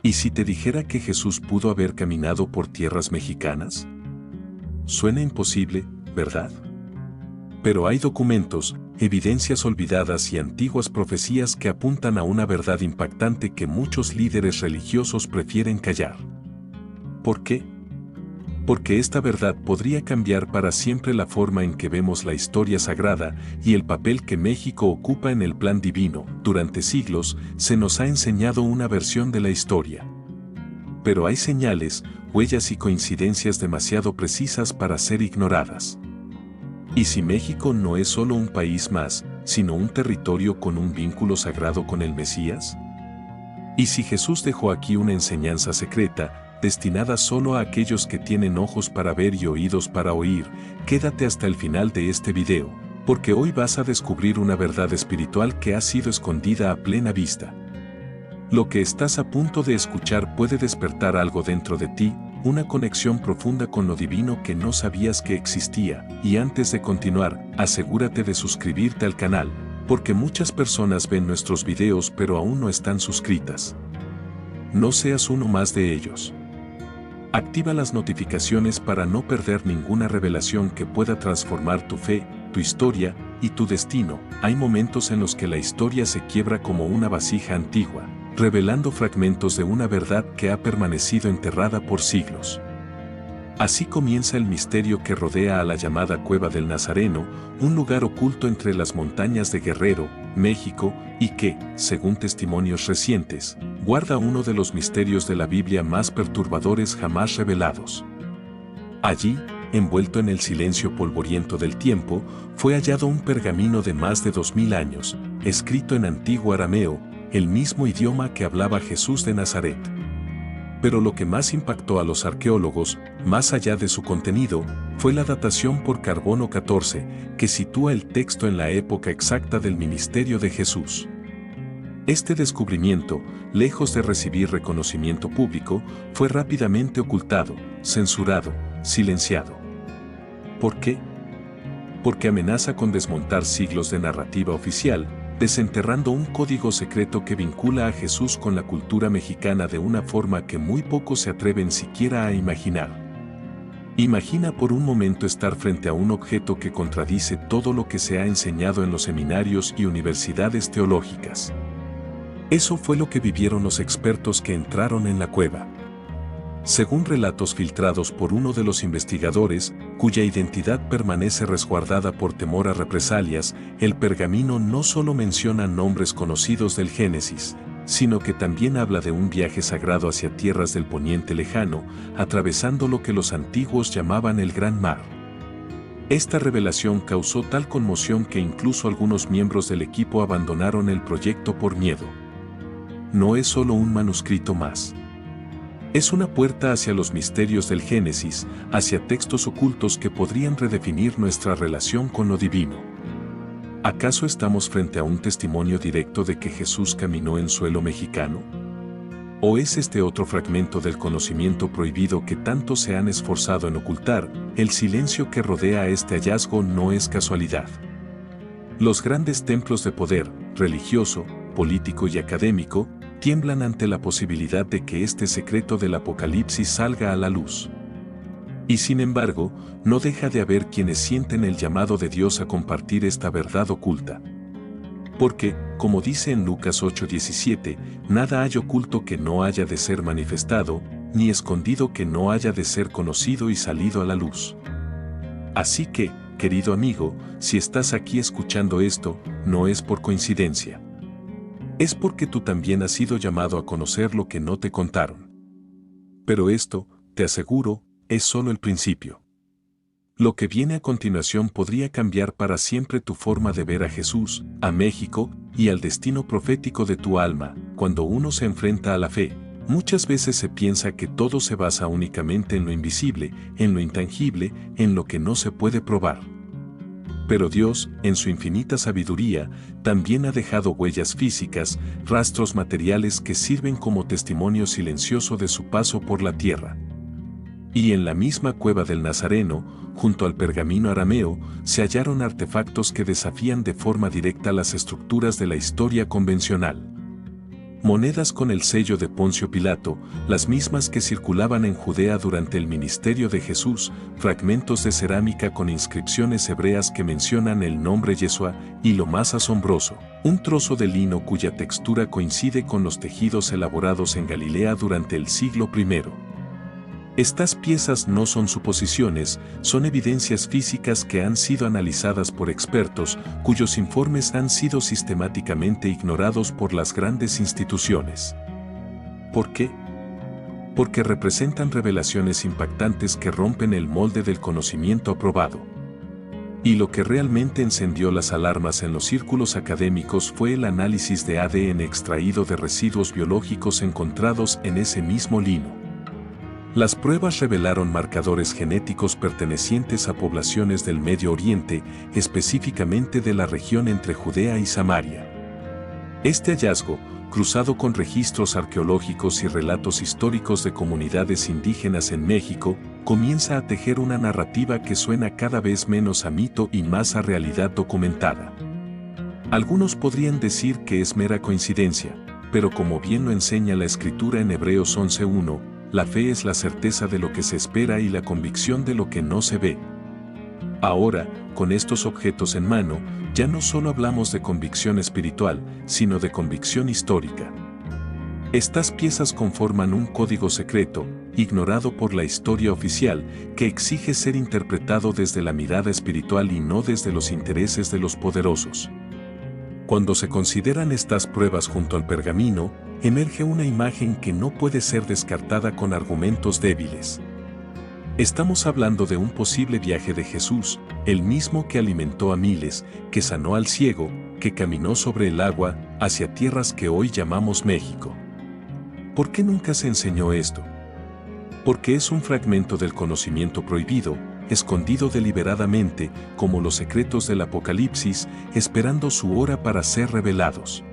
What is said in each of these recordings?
¿Y si te dijera que Jesús pudo haber caminado por tierras mexicanas? Suena imposible, ¿verdad? Pero hay documentos, evidencias olvidadas y antiguas profecías que apuntan a una verdad impactante que muchos líderes religiosos prefieren callar. ¿Por qué? Porque esta verdad podría cambiar para siempre la forma en que vemos la historia sagrada y el papel que México ocupa en el plan divino. Durante siglos, se nos ha enseñado una versión de la historia. Pero hay señales, huellas y coincidencias demasiado precisas para ser ignoradas. ¿Y si México no es solo un país más, sino un territorio con un vínculo sagrado con el Mesías? ¿Y si Jesús dejó aquí una enseñanza secreta, destinada solo a aquellos que tienen ojos para ver y oídos para oír? Quédate hasta el final de este video, porque hoy vas a descubrir una verdad espiritual que ha sido escondida a plena vista. Lo que estás a punto de escuchar puede despertar algo dentro de ti, una conexión profunda con lo divino que no sabías que existía. Y antes de continuar, asegúrate de suscribirte al canal, porque muchas personas ven nuestros videos pero aún no están suscritas. No seas uno más de ellos. Activa las notificaciones para no perder ninguna revelación que pueda transformar tu fe, tu historia y tu destino. Hay momentos en los que la historia se quiebra como una vasija antigua, revelando fragmentos de una verdad que ha permanecido enterrada por siglos. Así comienza el misterio que rodea a la llamada Cueva del Nazareno, un lugar oculto entre las montañas de Guerrero, México, y que, según testimonios recientes, guarda uno de los misterios de la Biblia más perturbadores jamás revelados. Allí, envuelto en el silencio polvoriento del tiempo, fue hallado un pergamino de más de 2000 años, escrito en antiguo arameo, el mismo idioma que hablaba Jesús de Nazaret. Pero lo que más impactó a los arqueólogos, más allá de su contenido, fue la datación por carbono 14, que sitúa el texto en la época exacta del ministerio de Jesús. Este descubrimiento, lejos de recibir reconocimiento público, fue rápidamente ocultado, censurado, silenciado. ¿Por qué? Porque amenaza con desmontar siglos de narrativa oficial, desenterrando un código secreto que vincula a Jesús con la cultura mexicana de una forma que muy pocos se atreven siquiera a imaginar. Imagina por un momento estar frente a un objeto que contradice todo lo que se ha enseñado en los seminarios y universidades teológicas. Eso fue lo que vivieron los expertos que entraron en la cueva. Según relatos filtrados por uno de los investigadores, cuya identidad permanece resguardada por temor a represalias, el pergamino no solo menciona nombres conocidos del Génesis, sino que también habla de un viaje sagrado hacia tierras del poniente lejano, atravesando lo que los antiguos llamaban el Gran Mar. Esta revelación causó tal conmoción que incluso algunos miembros del equipo abandonaron el proyecto por miedo. No es solo un manuscrito más. Es una puerta hacia los misterios del Génesis, hacia textos ocultos que podrían redefinir nuestra relación con lo divino. ¿Acaso estamos frente a un testimonio directo de que Jesús caminó en suelo mexicano? ¿O es este otro fragmento del conocimiento prohibido que tanto se han esforzado en ocultar? El silencio que rodea este hallazgo no es casualidad. Los grandes templos de poder, religioso, político y académico, tiemblan ante la posibilidad de que este secreto del Apocalipsis salga a la luz. Y sin embargo, no deja de haber quienes sienten el llamado de Dios a compartir esta verdad oculta. Porque, como dice en Lucas 8:17, nada hay oculto que no haya de ser manifestado, ni escondido que no haya de ser conocido y salido a la luz. Así que, querido amigo, si estás aquí escuchando esto, no es por coincidencia. Es porque tú también has sido llamado a conocer lo que no te contaron. Pero esto, te aseguro, es solo el principio. Lo que viene a continuación podría cambiar para siempre tu forma de ver a Jesús, a México y al destino profético de tu alma. Cuando uno se enfrenta a la fe, muchas veces se piensa que todo se basa únicamente en lo invisible, en lo intangible, en lo que no se puede probar. Pero Dios, en su infinita sabiduría, también ha dejado huellas físicas, rastros materiales que sirven como testimonio silencioso de su paso por la tierra. Y en la misma cueva del Nazareno, junto al pergamino arameo, se hallaron artefactos que desafían de forma directa las estructuras de la historia convencional. monedas con el sello de Poncio Pilato, las mismas que circulaban en Judea durante el ministerio de Jesús, fragmentos de cerámica con inscripciones hebreas que mencionan el nombre Yeshua, y lo más asombroso, un trozo de lino cuya textura coincide con los tejidos elaborados en Galilea durante el siglo I. Estas piezas no son suposiciones, son evidencias físicas que han sido analizadas por expertos, cuyos informes han sido sistemáticamente ignorados por las grandes instituciones. ¿Por qué? Porque representan revelaciones impactantes que rompen el molde del conocimiento aprobado. Y lo que realmente encendió las alarmas en los círculos académicos fue el análisis de ADN extraído de residuos biológicos encontrados en ese mismo lino. Las pruebas revelaron marcadores genéticos pertenecientes a poblaciones del Medio Oriente, específicamente de la región entre Judea y Samaria. Este hallazgo, cruzado con registros arqueológicos y relatos históricos de comunidades indígenas en México, comienza a tejer una narrativa que suena cada vez menos a mito y más a realidad documentada. Algunos podrían decir que es mera coincidencia, pero como bien lo enseña la Escritura en Hebreos 11:1, la fe es la certeza de lo que se espera y la convicción de lo que no se ve. Ahora, con estos objetos en mano, ya no solo hablamos de convicción espiritual, sino de convicción histórica. Estas piezas conforman un código secreto, ignorado por la historia oficial, que exige ser interpretado desde la mirada espiritual y no desde los intereses de los poderosos. Cuando se consideran estas pruebas junto al pergamino, emerge una imagen que no puede ser descartada con argumentos débiles. Estamos hablando de un posible viaje de Jesús, el mismo que alimentó a miles, que sanó al ciego, que caminó sobre el agua, hacia tierras que hoy llamamos México. ¿Por qué nunca se enseñó esto? Porque es un fragmento del conocimiento prohibido, escondido deliberadamente, como los secretos del Apocalipsis, esperando su hora para ser revelados.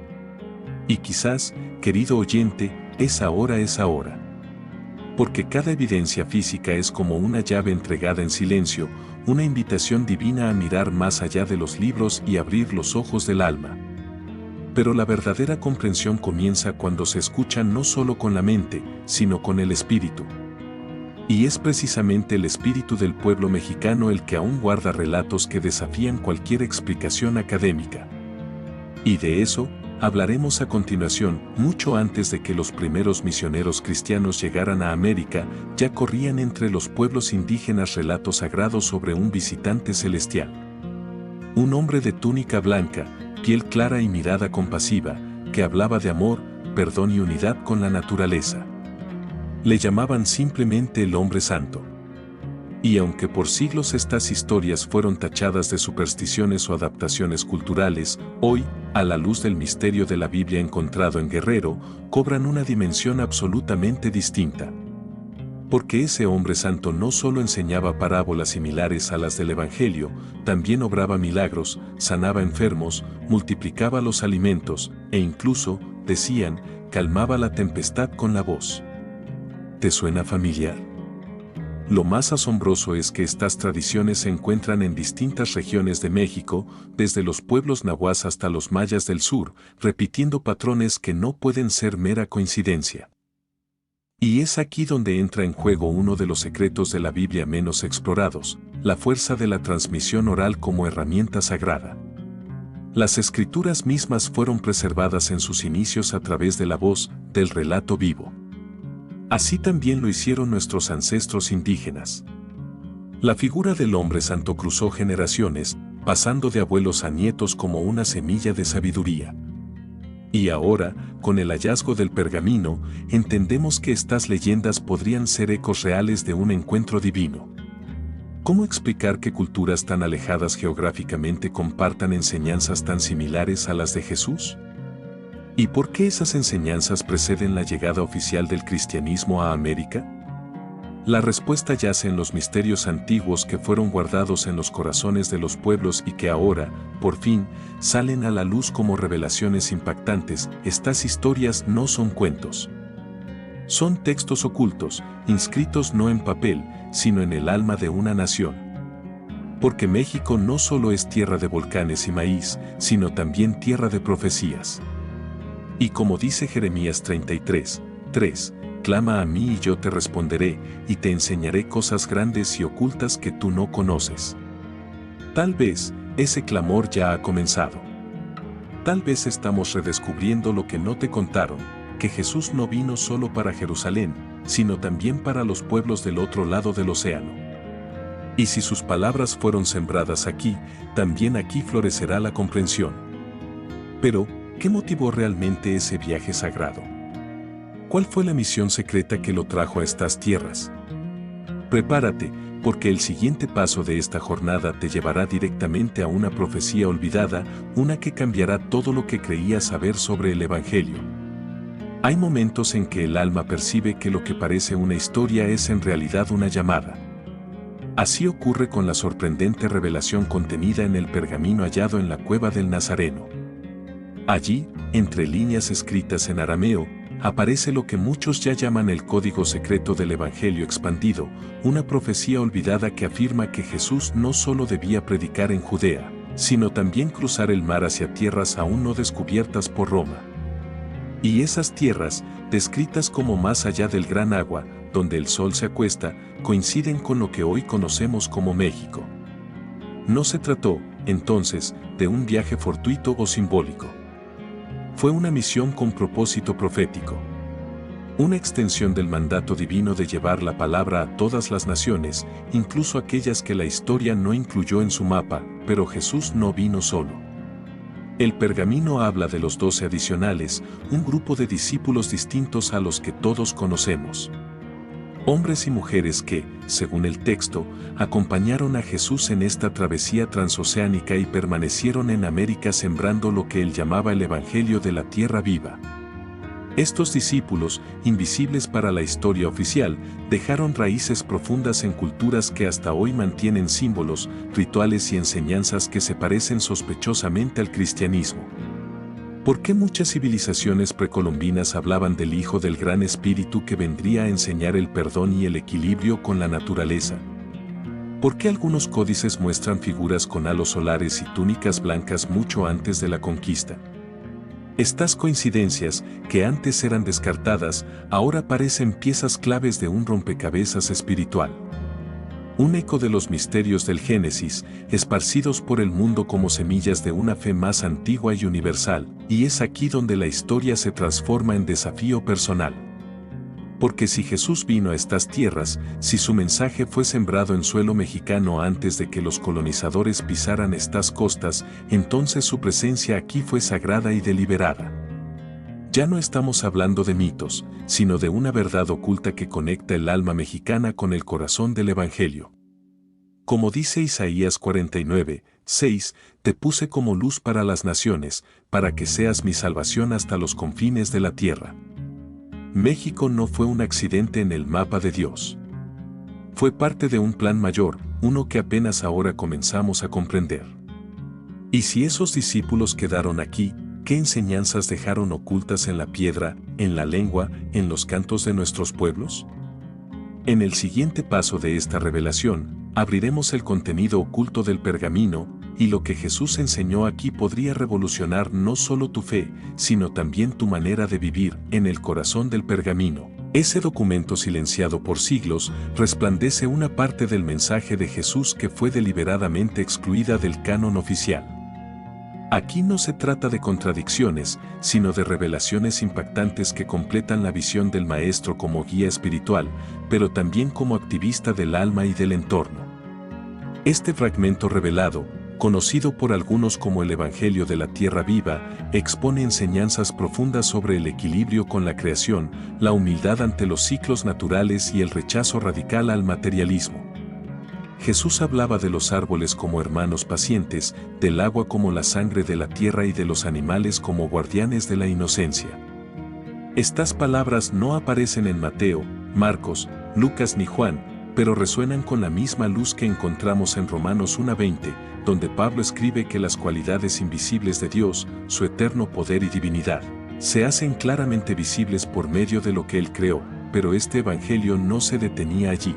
Y quizás, querido oyente, esa hora es ahora. Porque cada evidencia física es como una llave entregada en silencio, una invitación divina a mirar más allá de los libros y abrir los ojos del alma. Pero la verdadera comprensión comienza cuando se escucha no solo con la mente, sino con el espíritu. Y es precisamente el espíritu del pueblo mexicano el que aún guarda relatos que desafían cualquier explicación académica. Y de eso hablaremos a continuación. Mucho antes de que los primeros misioneros cristianos llegaran a América, ya corrían entre los pueblos indígenas relatos sagrados sobre un visitante celestial. Un hombre de túnica blanca, piel clara y mirada compasiva, que hablaba de amor, perdón y unidad con la naturaleza. Le llamaban simplemente el Hombre Santo. Y aunque por siglos estas historias fueron tachadas de supersticiones o adaptaciones culturales, hoy, a la luz del misterio de la Biblia encontrado en Guerrero, cobran una dimensión absolutamente distinta. Porque ese Hombre Santo no solo enseñaba parábolas similares a las del Evangelio, también obraba milagros, sanaba enfermos, multiplicaba los alimentos, e incluso, decían, calmaba la tempestad con la voz. ¿Te suena familiar? Lo más asombroso es que estas tradiciones se encuentran en distintas regiones de México, desde los pueblos nahuas hasta los mayas del sur, repitiendo patrones que no pueden ser mera coincidencia. Y es aquí donde entra en juego uno de los secretos de la Biblia menos explorados, la fuerza de la transmisión oral como herramienta sagrada. Las escrituras mismas fueron preservadas en sus inicios a través de la voz, del relato vivo. Así también lo hicieron nuestros ancestros indígenas. La figura del Hombre Santo cruzó generaciones, pasando de abuelos a nietos como una semilla de sabiduría. Y ahora, con el hallazgo del pergamino, entendemos que estas leyendas podrían ser ecos reales de un encuentro divino. ¿Cómo explicar que culturas tan alejadas geográficamente compartan enseñanzas tan similares a las de Jesús? ¿Y por qué esas enseñanzas preceden la llegada oficial del cristianismo a América? La respuesta yace en los misterios antiguos que fueron guardados en los corazones de los pueblos y que ahora, por fin, salen a la luz como revelaciones impactantes. Estas historias no son cuentos. Son textos ocultos, inscritos no en papel, sino en el alma de una nación. Porque México no solo es tierra de volcanes y maíz, sino también tierra de profecías. Y como dice Jeremías 33:3, clama a mí y yo te responderé, y te enseñaré cosas grandes y ocultas que tú no conoces. Tal vez, ese clamor ya ha comenzado. Tal vez estamos redescubriendo lo que no te contaron, que Jesús no vino solo para Jerusalén, sino también para los pueblos del otro lado del océano. Y si sus palabras fueron sembradas aquí, también aquí florecerá la comprensión. Pero, ¿qué motivó realmente ese viaje sagrado? ¿Cuál fue la misión secreta que lo trajo a estas tierras? Prepárate, porque el siguiente paso de esta jornada te llevará directamente a una profecía olvidada, una que cambiará todo lo que creías saber sobre el Evangelio. Hay momentos en que el alma percibe que lo que parece una historia es en realidad una llamada. Así ocurre con la sorprendente revelación contenida en el pergamino hallado en la cueva del Nazareno. Allí, entre líneas escritas en arameo, aparece lo que muchos ya llaman el código secreto del Evangelio expandido, una profecía olvidada que afirma que Jesús no solo debía predicar en Judea, sino también cruzar el mar hacia tierras aún no descubiertas por Roma. Y esas tierras, descritas como más allá del gran agua, donde el sol se acuesta, coinciden con lo que hoy conocemos como México. No se trató, entonces, de un viaje fortuito o simbólico. Fue una misión con propósito profético. Una extensión del mandato divino de llevar la palabra a todas las naciones, incluso aquellas que la historia no incluyó en su mapa, pero Jesús no vino solo. El pergamino habla de los 12 adicionales, un grupo de discípulos distintos a los que todos conocemos. Hombres y mujeres que, según el texto, acompañaron a Jesús en esta travesía transoceánica y permanecieron en América sembrando lo que él llamaba el Evangelio de la Tierra Viva. Estos discípulos, invisibles para la historia oficial, dejaron raíces profundas en culturas que hasta hoy mantienen símbolos, rituales y enseñanzas que se parecen sospechosamente al cristianismo. ¿Por qué muchas civilizaciones precolombinas hablaban del Hijo del Gran Espíritu que vendría a enseñar el perdón y el equilibrio con la naturaleza? ¿Por qué algunos códices muestran figuras con halos solares y túnicas blancas mucho antes de la conquista? Estas coincidencias, que antes eran descartadas, ahora parecen piezas claves de un rompecabezas espiritual. Un eco de los misterios del Génesis, esparcidos por el mundo como semillas de una fe más antigua y universal, y es aquí donde la historia se transforma en desafío personal. Porque si Jesús vino a estas tierras, si su mensaje fue sembrado en suelo mexicano antes de que los colonizadores pisaran estas costas, entonces su presencia aquí fue sagrada y deliberada. Ya no estamos hablando de mitos, sino de una verdad oculta que conecta el alma mexicana con el corazón del Evangelio. Como dice Isaías 49:6, te puse como luz para las naciones, para que seas mi salvación hasta los confines de la tierra. México no fue un accidente en el mapa de Dios. Fue parte de un plan mayor, uno que apenas ahora comenzamos a comprender. ¿Y si esos discípulos quedaron aquí, qué enseñanzas dejaron ocultas en la piedra, en la lengua, en los cantos de nuestros pueblos? En el siguiente paso de esta revelación, abriremos el contenido oculto del pergamino, y lo que Jesús enseñó aquí podría revolucionar no solo tu fe, sino también tu manera de vivir. En el corazón del pergamino, ese documento silenciado por siglos, resplandece una parte del mensaje de Jesús que fue deliberadamente excluida del canon oficial. Aquí no se trata de contradicciones, sino de revelaciones impactantes que completan la visión del Maestro como guía espiritual, pero también como activista del alma y del entorno. Este fragmento revelado, conocido por algunos como el Evangelio de la Tierra Viva, expone enseñanzas profundas sobre el equilibrio con la creación, la humildad ante los ciclos naturales y el rechazo radical al materialismo. Jesús hablaba de los árboles como hermanos pacientes, del agua como la sangre de la tierra y de los animales como guardianes de la inocencia. Estas palabras no aparecen en Mateo, Marcos, Lucas ni Juan, pero resuenan con la misma luz que encontramos en Romanos 1:20, donde Pablo escribe que las cualidades invisibles de Dios, su eterno poder y divinidad, se hacen claramente visibles por medio de lo que Él creó, pero este evangelio no se detenía allí.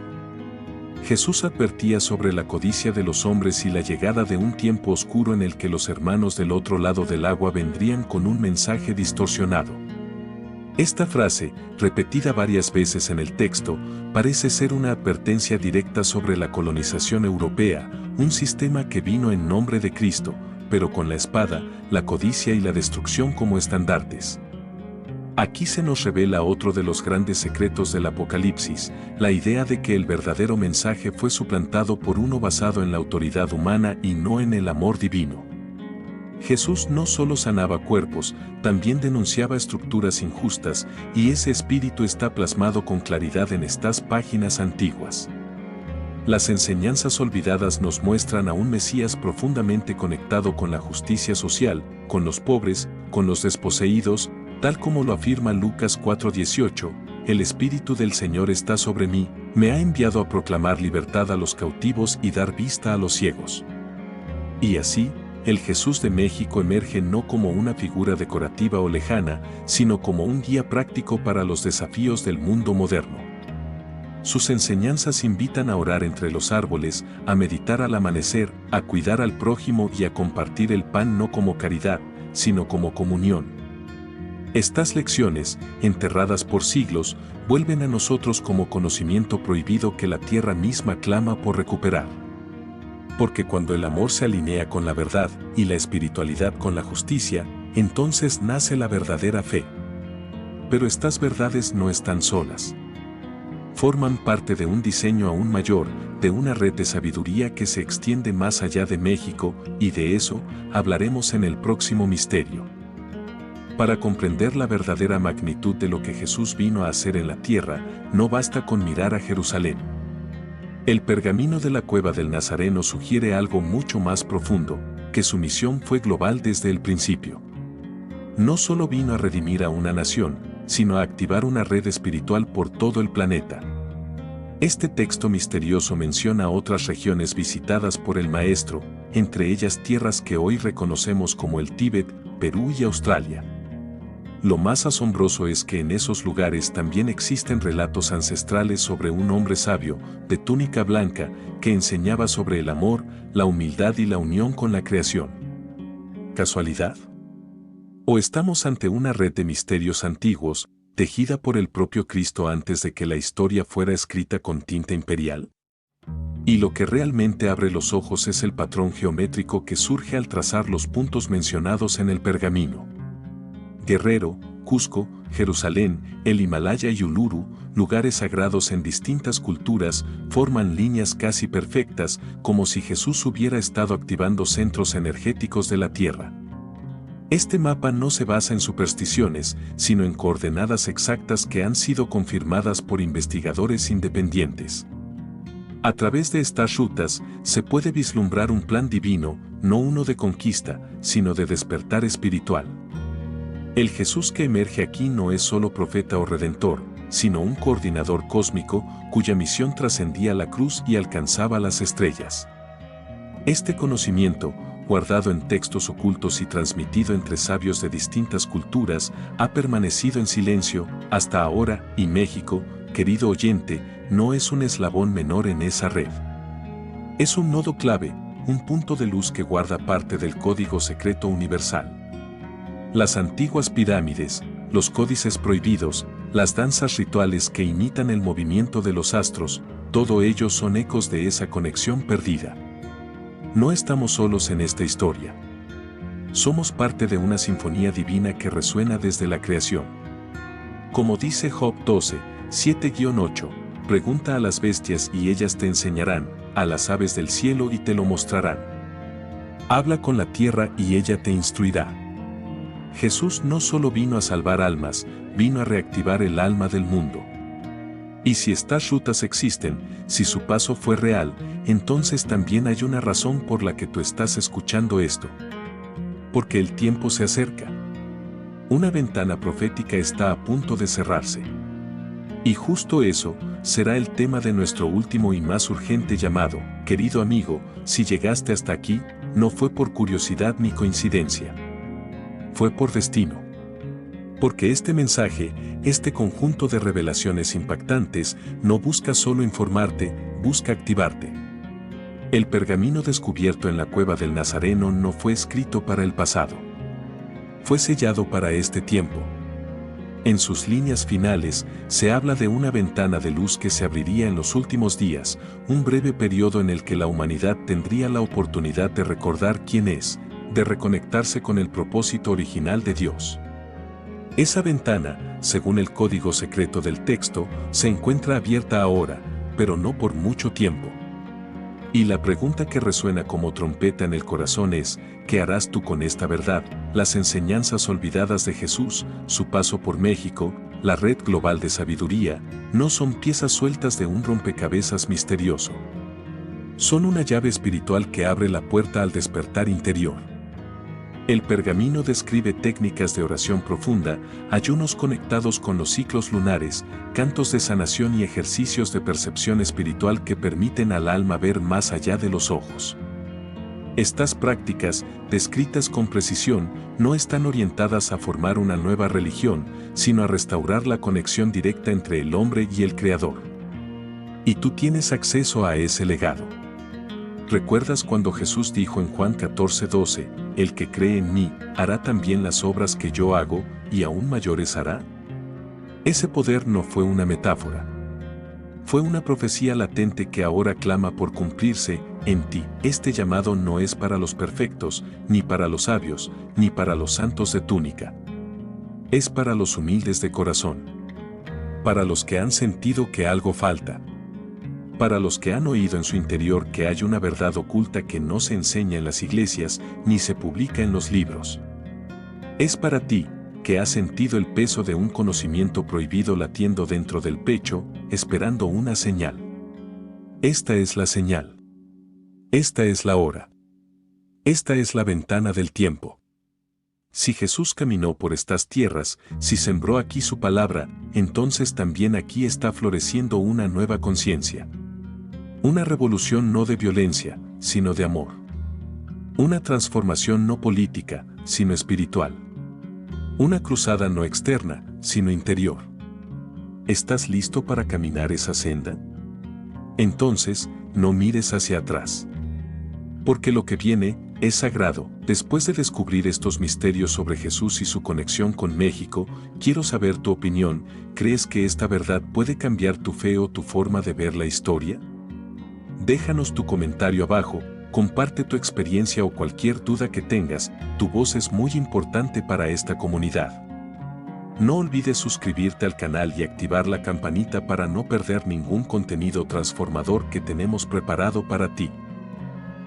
Jesús advertía sobre la codicia de los hombres y la llegada de un tiempo oscuro en el que los hermanos del otro lado del agua vendrían con un mensaje distorsionado. Esta frase, repetida varias veces en el texto, parece ser una advertencia directa sobre la colonización europea, un sistema que vino en nombre de Cristo, pero con la espada, la codicia y la destrucción como estandartes. Aquí se nos revela otro de los grandes secretos del Apocalipsis, la idea de que el verdadero mensaje fue suplantado por uno basado en la autoridad humana y no en el amor divino. Jesús no solo sanaba cuerpos, también denunciaba estructuras injustas, y ese espíritu está plasmado con claridad en estas páginas antiguas. Las enseñanzas olvidadas nos muestran a un Mesías profundamente conectado con la justicia social, con los pobres, con los desposeídos, tal como lo afirma Lucas 4:18, el Espíritu del Señor está sobre mí, me ha enviado a proclamar libertad a los cautivos y dar vista a los ciegos. Y así, el Jesús de México emerge no como una figura decorativa o lejana, sino como un guía práctico para los desafíos del mundo moderno. Sus enseñanzas invitan a orar entre los árboles, a meditar al amanecer, a cuidar al prójimo y a compartir el pan no como caridad, sino como comunión. Estas lecciones, enterradas por siglos, vuelven a nosotros como conocimiento prohibido que la tierra misma clama por recuperar. Porque cuando el amor se alinea con la verdad y la espiritualidad con la justicia, entonces nace la verdadera fe. Pero estas verdades no están solas. Forman parte de un diseño aún mayor, de una red de sabiduría que se extiende más allá de México, y de eso hablaremos en el próximo misterio. Para comprender la verdadera magnitud de lo que Jesús vino a hacer en la tierra, no basta con mirar a Jerusalén. El pergamino de la cueva del Nazareno sugiere algo mucho más profundo, que su misión fue global desde el principio. No solo vino a redimir a una nación, sino a activar una red espiritual por todo el planeta. Este texto misterioso menciona otras regiones visitadas por el Maestro, entre ellas tierras que hoy reconocemos como el Tíbet, Perú y Australia. Lo más asombroso es que en esos lugares también existen relatos ancestrales sobre un hombre sabio, de túnica blanca, que enseñaba sobre el amor, la humildad y la unión con la creación. ¿Casualidad? ¿O estamos ante una red de misterios antiguos, tejida por el propio Cristo antes de que la historia fuera escrita con tinta imperial? Y lo que realmente abre los ojos es el patrón geométrico que surge al trazar los puntos mencionados en el pergamino. Guerrero, Cusco, Jerusalén, el Himalaya y Uluru, lugares sagrados en distintas culturas, forman líneas casi perfectas, como si Jesús hubiera estado activando centros energéticos de la Tierra. Este mapa no se basa en supersticiones, sino en coordenadas exactas que han sido confirmadas por investigadores independientes. A través de estas rutas, se puede vislumbrar un plan divino, no uno de conquista, sino de despertar espiritual. El Jesús que emerge aquí no es solo profeta o redentor, sino un coordinador cósmico cuya misión trascendía la cruz y alcanzaba las estrellas. Este conocimiento, guardado en textos ocultos y transmitido entre sabios de distintas culturas, ha permanecido en silencio hasta ahora, y México, querido oyente, no es un eslabón menor en esa red. Es un nodo clave, un punto de luz que guarda parte del código secreto universal. Las antiguas pirámides, los códices prohibidos, las danzas rituales que imitan el movimiento de los astros, todo ello son ecos de esa conexión perdida. No estamos solos en esta historia. Somos parte de una sinfonía divina que resuena desde la creación. Como dice Job 12, 7-8, pregunta a las bestias y ellas te enseñarán, a las aves del cielo y te lo mostrarán. Habla con la tierra y ella te instruirá. Jesús no solo vino a salvar almas, vino a reactivar el alma del mundo. Y si estas rutas existen, si su paso fue real, entonces también hay una razón por la que tú estás escuchando esto. Porque el tiempo se acerca. Una ventana profética está a punto de cerrarse. Y justo eso será el tema de nuestro último y más urgente llamado. Querido amigo, si llegaste hasta aquí, no fue por curiosidad ni coincidencia. Fue por destino. Porque este mensaje, este conjunto de revelaciones impactantes, no busca solo informarte, busca activarte. El pergamino descubierto en la cueva del Nazareno no fue escrito para el pasado. Fue sellado para este tiempo. En sus líneas finales, se habla de una ventana de luz que se abriría en los últimos días, un breve periodo en el que la humanidad tendría la oportunidad de recordar quién es, de reconectarse con el propósito original de Dios. Esa ventana, según el código secreto del texto, se encuentra abierta ahora, pero no por mucho tiempo. Y la pregunta que resuena como trompeta en el corazón es, ¿qué harás tú con esta verdad? Las enseñanzas olvidadas de Jesús, su paso por México, la red global de sabiduría, no son piezas sueltas de un rompecabezas misterioso. Son una llave espiritual que abre la puerta al despertar interior. El pergamino describe técnicas de oración profunda, ayunos conectados con los ciclos lunares, cantos de sanación y ejercicios de percepción espiritual que permiten al alma ver más allá de los ojos. Estas prácticas, descritas con precisión, no están orientadas a formar una nueva religión, sino a restaurar la conexión directa entre el hombre y el Creador. Y tú tienes acceso a ese legado. ¿Recuerdas cuando Jesús dijo en Juan 14:12, el que cree en mí, hará también las obras que yo hago, y aún mayores hará? Ese poder no fue una metáfora. Fue una profecía latente que ahora clama por cumplirse en ti. Este llamado no es para los perfectos, ni para los sabios, ni para los santos de túnica. Es para los humildes de corazón. Para los que han sentido que algo falta. Para los que han oído en su interior que hay una verdad oculta que no se enseña en las iglesias ni se publica en los libros. Es para ti, que has sentido el peso de un conocimiento prohibido latiendo dentro del pecho, esperando una señal. Esta es la señal. Esta es la hora. Esta es la ventana del tiempo. Si Jesús caminó por estas tierras, si sembró aquí su palabra, entonces también aquí está floreciendo una nueva conciencia. Una revolución no de violencia, sino de amor. Una transformación no política, sino espiritual. Una cruzada no externa, sino interior. ¿Estás listo para caminar esa senda? Entonces, no mires hacia atrás. Porque lo que viene es sagrado. Después de descubrir estos misterios sobre Jesús y su conexión con México, quiero saber tu opinión. ¿Crees que esta verdad puede cambiar tu fe o tu forma de ver la historia? Déjanos tu comentario abajo, comparte tu experiencia o cualquier duda que tengas, tu voz es muy importante para esta comunidad. No olvides suscribirte al canal y activar la campanita para no perder ningún contenido transformador que tenemos preparado para ti.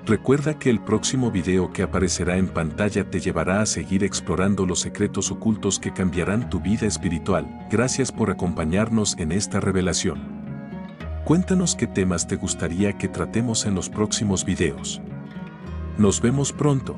Recuerda que el próximo video que aparecerá en pantalla te llevará a seguir explorando los secretos ocultos que cambiarán tu vida espiritual. Gracias por acompañarnos en esta revelación. Cuéntanos qué temas te gustaría que tratemos en los próximos videos. Nos vemos pronto.